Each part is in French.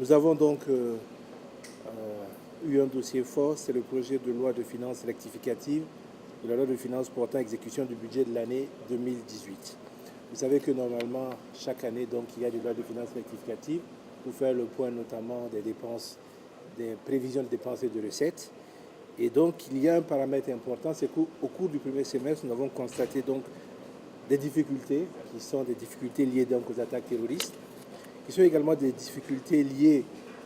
Nous avons donc eu un dossier fort, c'est le projet de loi de finances rectificative, de la loi de finances portant exécution du budget de l'année 2018. Vous savez que normalement, chaque année, donc, il y a des lois de finances rectificatives pour faire le point notamment des dépenses, des prévisions de dépenses et de recettes. Et donc, il y a un paramètre important, c'est qu'au cours du premier semestre, nous avons constaté donc des difficultés, qui sont des difficultés liées donc aux attaques terroristes, qui sont également des difficultés liées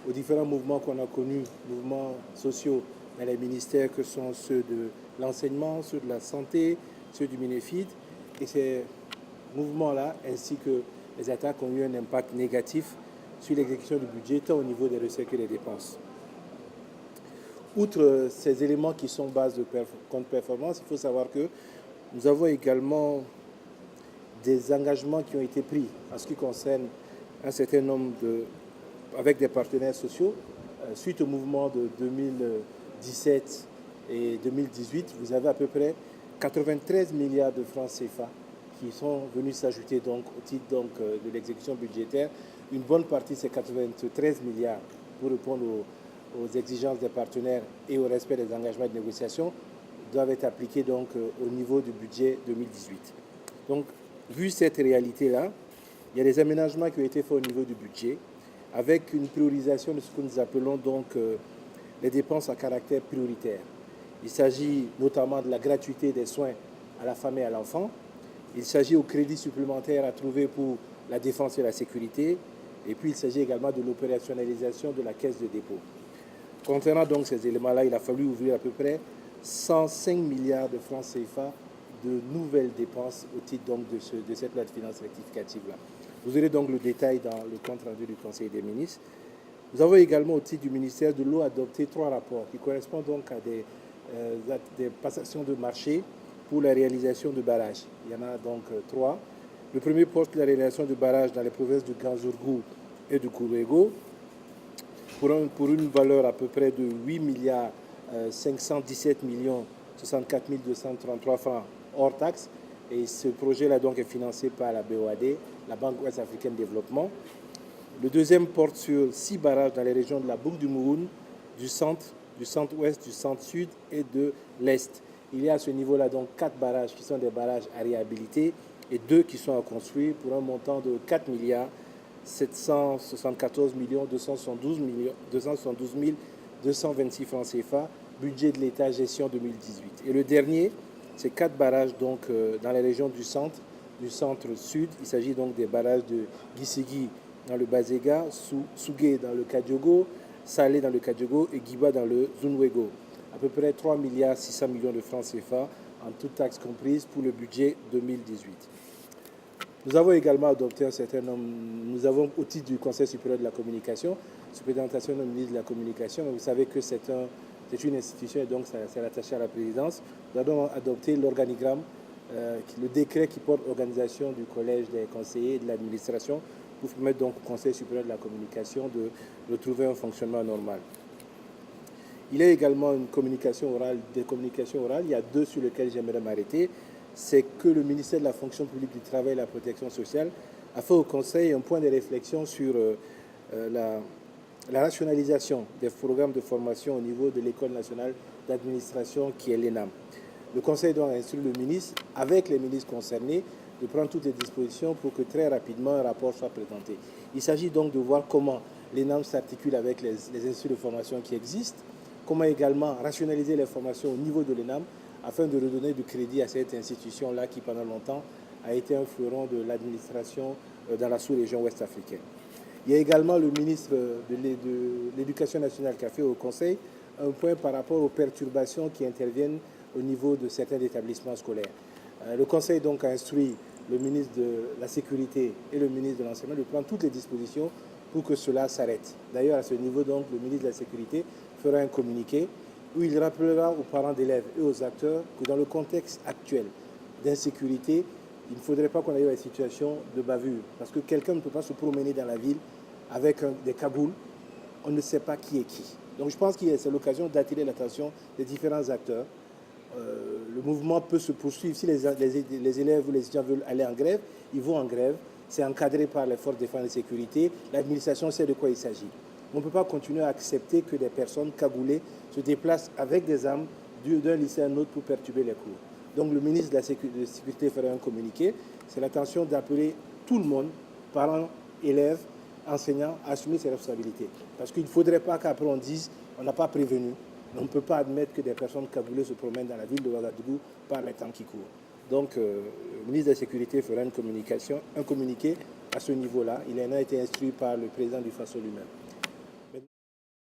aux différents mouvements qu'on a connus, mouvements sociaux dans les ministères que sont ceux de l'enseignement, ceux de la santé, ceux du MINEFID. Et ces mouvements-là, ainsi que les attaques, ont eu un impact négatif sur l'exécution du budget, tant au niveau des recettes que des dépenses. Outre ces éléments qui sont base de compte performance, il faut savoir que nous avons également des engagements qui ont été pris en ce qui concerne un certain nombre avec des partenaires sociaux. Suite au mouvement de 2017 et 2018, vous avez à peu près 93 milliards de francs CFA qui sont venus s'ajouter donc au titre donc, de l'exécution budgétaire. Une bonne partie de ces 93 milliards pour répondre aux exigences des partenaires et au respect des engagements de négociation doivent être appliqués donc au niveau du budget 2018. Donc, vu cette réalité-là, il y a des aménagements qui ont été faits au niveau du budget avec une priorisation de ce que nous appelons donc les dépenses à caractère prioritaire. Il s'agit notamment de la gratuité des soins à la femme et à l'enfant. Il s'agit au crédit supplémentaire à trouver pour la défense et la sécurité. Et puis, il s'agit également de l'opérationnalisation de la caisse de dépôt. Concernant donc ces éléments-là, il a fallu ouvrir à peu près 105 milliards de francs CFA de nouvelles dépenses au titre donc de cette loi de finances rectificative-là. Vous aurez donc le détail dans le compte rendu du Conseil des ministres. Nous avons également au titre du ministère de l'eau adopté 3 rapports qui correspondent donc à des passations de marché pour la réalisation de barrages. Il y en a donc 3. Le premier porte la réalisation de barrages dans les provinces de Ganzourgou et de Kourouego pour une valeur à peu près de 8 milliards 517 millions 64 233 francs hors taxes. Et ce projet-là donc est financé par la BOAD, la Banque Ouest Africaine de Développement. Le deuxième porte sur 6 barrages dans les régions de la Boucle du Mouhoun, du centre-ouest, du centre-sud et de l'est. Il y a à ce niveau-là donc 4 barrages qui sont des barrages à réhabiliter et 2 qui sont à construire pour un montant de 4 milliards 774 272 226 francs CFA, budget de l'État, gestion 2018. Et le dernier, c'est 4 barrages donc, dans les régions du centre-sud. Il s'agit donc des barrages de Gissigui dans le Bazega, Sougué dans le Kadiogo, Salé dans le Kadiogo et Guiba dans le Zunwego. À peu près 3 milliards 600 millions de francs CFA, en toute taxe comprise, pour le budget 2018. Nous avons également adopté un certain nombre, nous avons au titre du Conseil supérieur de la communication, sous présentation du ministre de la Communication, mais vous savez que c'est une institution et donc c'est rattaché à la présidence. Nous avons adopté l'organigramme, le décret qui porte organisation du collège des conseillers et de l'administration pour permettre donc au Conseil supérieur de la communication de retrouver un fonctionnement normal. Il y a également des communications orales. Il y a 2 sur lesquelles j'aimerais m'arrêter. C'est que le ministère de la fonction publique du travail et de la protection sociale a fait au Conseil un point de réflexion sur la rationalisation des programmes de formation au niveau de l'École nationale d'administration qui est l'ENAM. Le Conseil doit instruire le ministre, avec les ministres concernés, de prendre toutes les dispositions pour que très rapidement un rapport soit présenté. Il s'agit donc de voir comment l'ENAM s'articule avec les instituts de formation qui existent, comment également rationaliser les formations au niveau de l'ENAM afin de redonner du crédit à cette institution-là qui pendant longtemps a été un fleuron de l'administration dans la sous-région ouest africaine. Il y a également le ministre de l'Éducation nationale qui a fait au Conseil un point par rapport aux perturbations qui interviennent au niveau de certains établissements scolaires. Le Conseil donc a instruit le ministre de la Sécurité et le ministre de l'Enseignement de prendre toutes les dispositions pour que cela s'arrête. D'ailleurs, à ce niveau, donc, le ministre de la Sécurité fera un communiqué où il rappellera aux parents d'élèves et aux acteurs que dans le contexte actuel d'insécurité, il ne faudrait pas qu'on aille à une situation de bavure. Parce que quelqu'un ne peut pas se promener dans la ville avec des cagoules. On ne sait pas qui est qui. Donc je pense que c'est l'occasion d'attirer l'attention des différents acteurs. Le mouvement peut se poursuivre. Si les élèves ou les étudiants veulent aller en grève, ils vont en grève. C'est encadré par les forces de défense et de sécurité. L'administration sait de quoi il s'agit. On ne peut pas continuer à accepter que des personnes cagoulées se déplacent avec des armes d'un lycée à un autre pour perturber les cours. Donc le ministre de la Sécurité ferait un communiqué. C'est l'intention d'appeler tout le monde, parents, élèves, enseignants, à assumer ses responsabilités. Parce qu'il ne faudrait pas qu'après on dise on n'a pas prévenu. On ne peut pas admettre que des personnes cagoulées se promènent dans la ville de Ouagadougou par les temps qui courent. Donc le ministre de la Sécurité fera un communiqué à ce niveau-là. Il en a été instruit par le président du FASO lui-même.